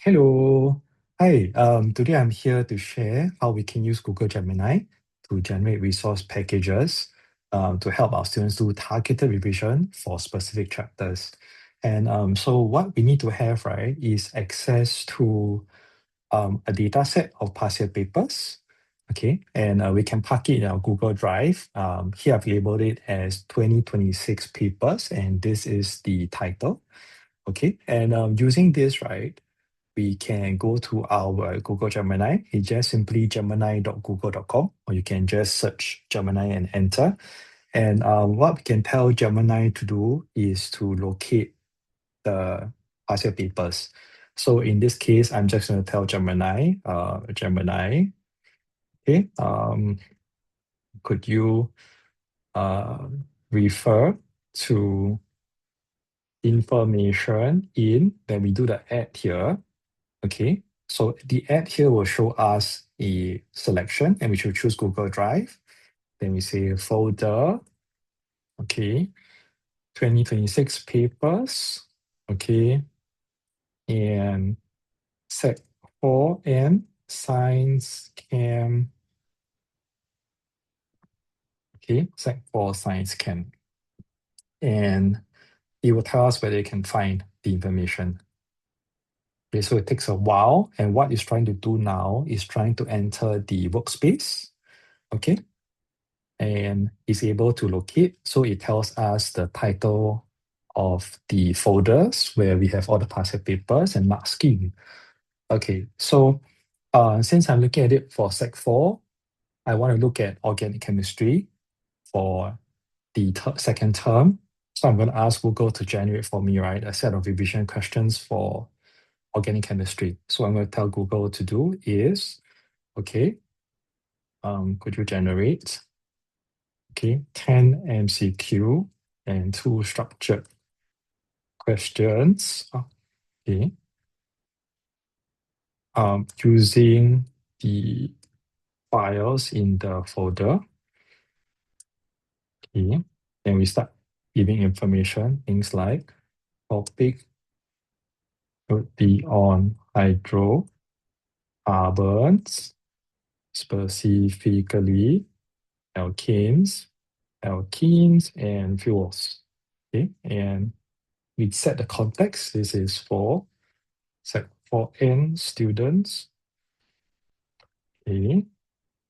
Hello. Hi. Today I'm here to share how we can use Google Gemini to generate resource packages to help our students do targeted revision for specific chapters. And so what we need to have, right, is access to a data set of past year papers. Okay, and we can park it in our Google Drive. Here I've labeled it as 2026 papers, and this is the title. Okay, and using this, right, we can go to our Google Gemini. It's just simply gemini.google.com, or you can just search Gemini and enter. And what we can tell Gemini to do is to locate the past year papers. So in this case, I'm just going to tell Gemini, okay, could you uh, refer to information in, then we do the add here. Okay, so the add here will show us a selection and we should choose Google Drive. Then we say folder, okay, 2026 papers, okay, and Sec 4 and Science Chem, okay, Sec 4 Science Chem. And it will tell us whether you can find the information. Okay, so it takes a while, and what it's trying to do now is trying to enter the workspace, okay, and is able to locate. So it tells us the title of the folders where we have all the past year papers and mark scheme. Okay, so since I'm looking at it for Sec 4, I want to look at organic chemistry for the second term. So I'm going to ask Google to generate for me, right, a set of revision questions for organic chemistry. So I'm going to tell Google to do is, okay, could you generate, okay, 10 MCQ and 2 structured questions, okay, using the files in the folder, okay, then we start giving information, things like topic would be on hydrocarbons, specifically alkanes, alkenes, and fuels. Okay, and we set the context. This is for Sec 4N students. Okay,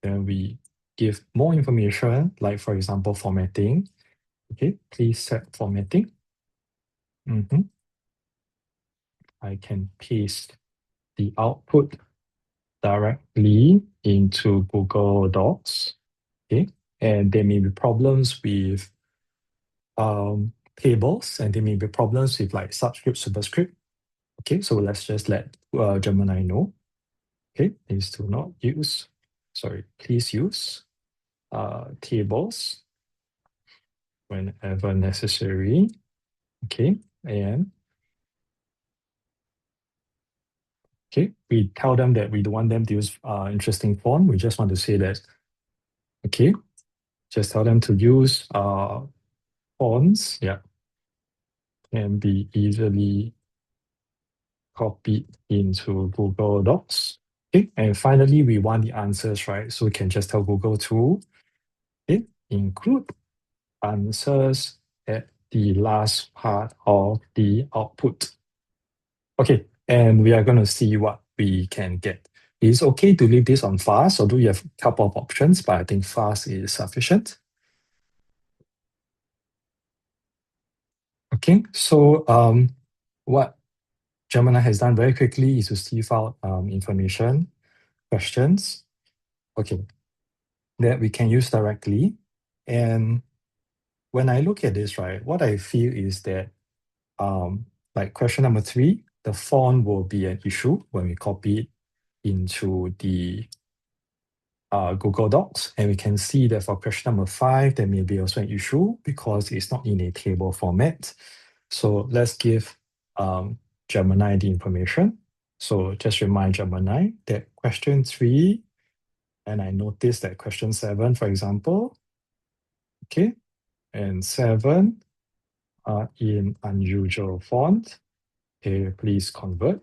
then we give more information, like for example, formatting. Okay, please set formatting. I can paste the output directly into Google Docs. Okay, and there may be problems with tables, and there may be problems with like subscript, superscript. Okay, so let's just let Gemini know. Okay, please do not use, please use tables whenever necessary. Okay, and okay, we tell them that we don't want them to use interesting font. We just want to say that, okay, just tell them to use fonts, yeah, can be easily copied into Google Docs. Okay, and finally, we want the answers, right? So we can just tell Google to, okay, include answers at the last part of the output. Okay, and we are going to see what we can get. It's okay to leave this on fast, although you have a couple of options, but I think fast is sufficient. Okay, so what Gemini has done very quickly is to sieve out information, questions, okay, that we can use directly. And when I look at this, right, what I feel is that like question number 3, the font will be an issue when we copy it into the Google Docs. And we can see that for question number 5, there may be also an issue because it's not in a table format. So let's give Gemini the information. So just remind Gemini that question 3, and I noticed that question 7, for example, okay, and 7 are in unusual font. Okay, please convert.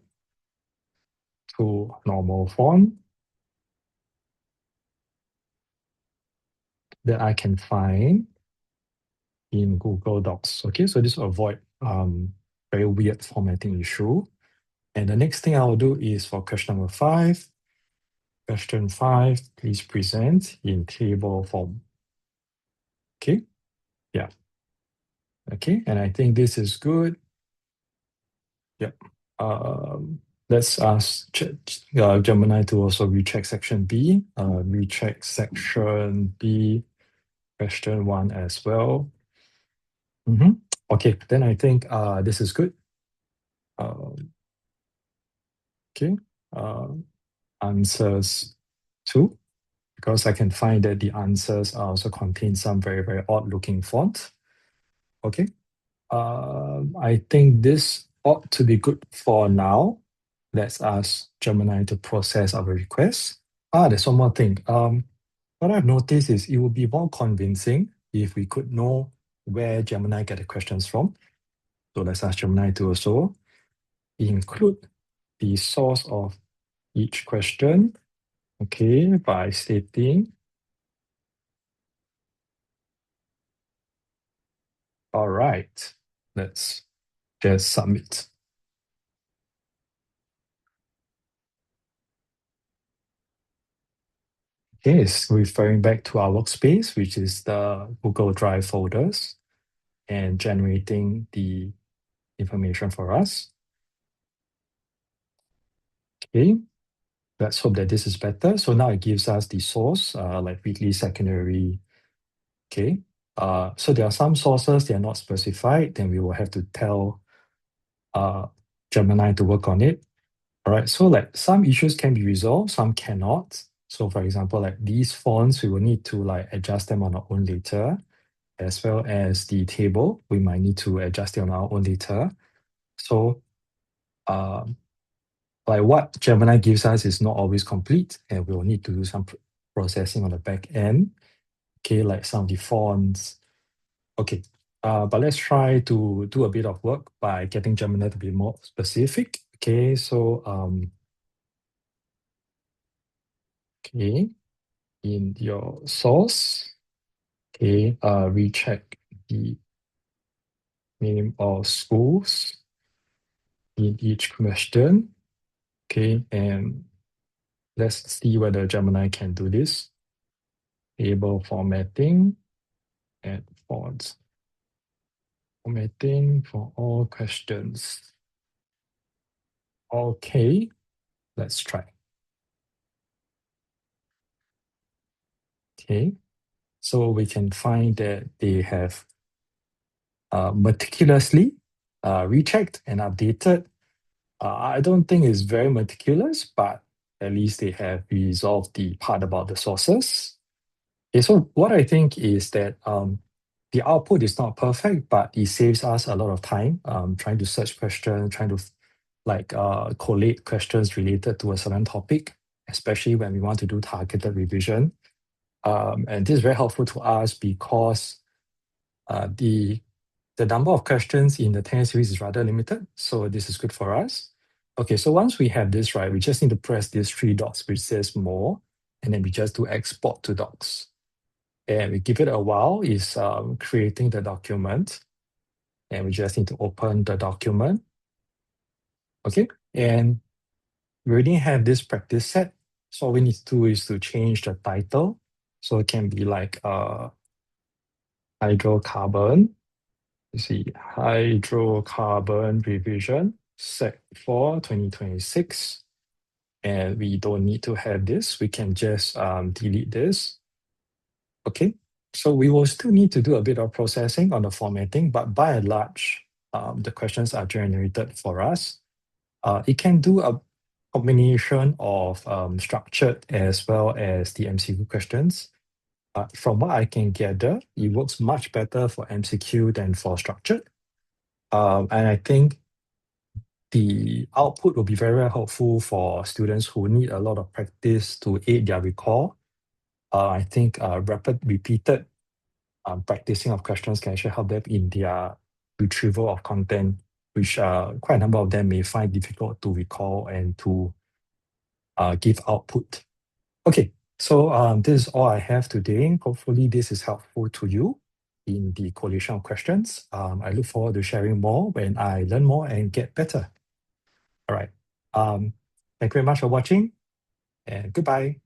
to normal font that I can find in Google Docs. Okay, so this will avoid very weird formatting issue. And the next thing I will do is for question number 5. Question 5, please present in table form. Okay, yeah. Okay, and I think this is good. Yep. Let's ask Gemini to also recheck section B. Recheck section B, question 1 as well. Okay, then I think this is good. Okay, answers 2, because I can find that the answers also contain some very, very odd looking font. Okay, I think this ought to be good for now. Let's ask Gemini to process our request. There's one more thing. What I've noticed is it would be more convincing if we could know where Gemini get the questions from. So let's ask Gemini to also include the source of each question, okay, by stating, all right, let's just submit. Okay, it's referring back to our workspace, which is the Google Drive folders, and generating the information for us. Okay, let's hope that this is better. So now it gives us the source, like weekly, secondary. Okay, so there are some sources, they are not specified, then we will have to tell Gemini to work on it. All right, so like some issues can be resolved, some cannot. So for example, like these fonts, we will need to like adjust them on our own later, as well as the table, we might need to adjust it on our own later. So like what Gemini gives us is not always complete, and we will need to do some processing on the back end. Okay, like some of the fonts. Okay, but let's try to do a bit of work by getting Gemini to be more specific. Okay, so okay, in your source, okay, recheck the name of schools in each question. Okay, and let's see whether Gemini can do this. Table formatting and fonts. Formatting for all questions. Okay, let's try. Okay, so we can find that they have meticulously rechecked and updated. I don't think it's very meticulous, but at least they have resolved the part about the sources. Okay, so what I think is that the output is not perfect, but it saves us a lot of time trying to search questions, trying to like collate questions related to a certain topic, especially when we want to do targeted revision. And this is very helpful to us because the number of questions in the 10 series is rather limited, so this is good for us. Okay, so once we have this, right, we just need to press these 3 dots which says more, and then we just do export to docs. And we give it a while, it's creating the document, and we just need to open the document. Okay, and we already have this practice set, so all we need to do is to change the title. So it can be like hydrocarbon. You see, hydrocarbon revision, Sec 4, 2026. And we don't need to have this. We can just delete this. Okay, so we will still need to do a bit of processing on the formatting, but by and large, the questions are generated for us. It can do a combination of structured as well as the MCQ questions. From what I can gather, it works much better for MCQ than for structured. And I think the output will be very, very helpful for students who need a lot of practice to aid their recall. I think repeated practicing of questions can actually help them in their retrieval of content, which quite a number of them may find difficult to recall and to give output. Okay, so this is all I have today. Hopefully this is helpful to you in the collation of questions. I look forward to sharing more when I learn more and get better. All right. Thank you very much for watching, and goodbye.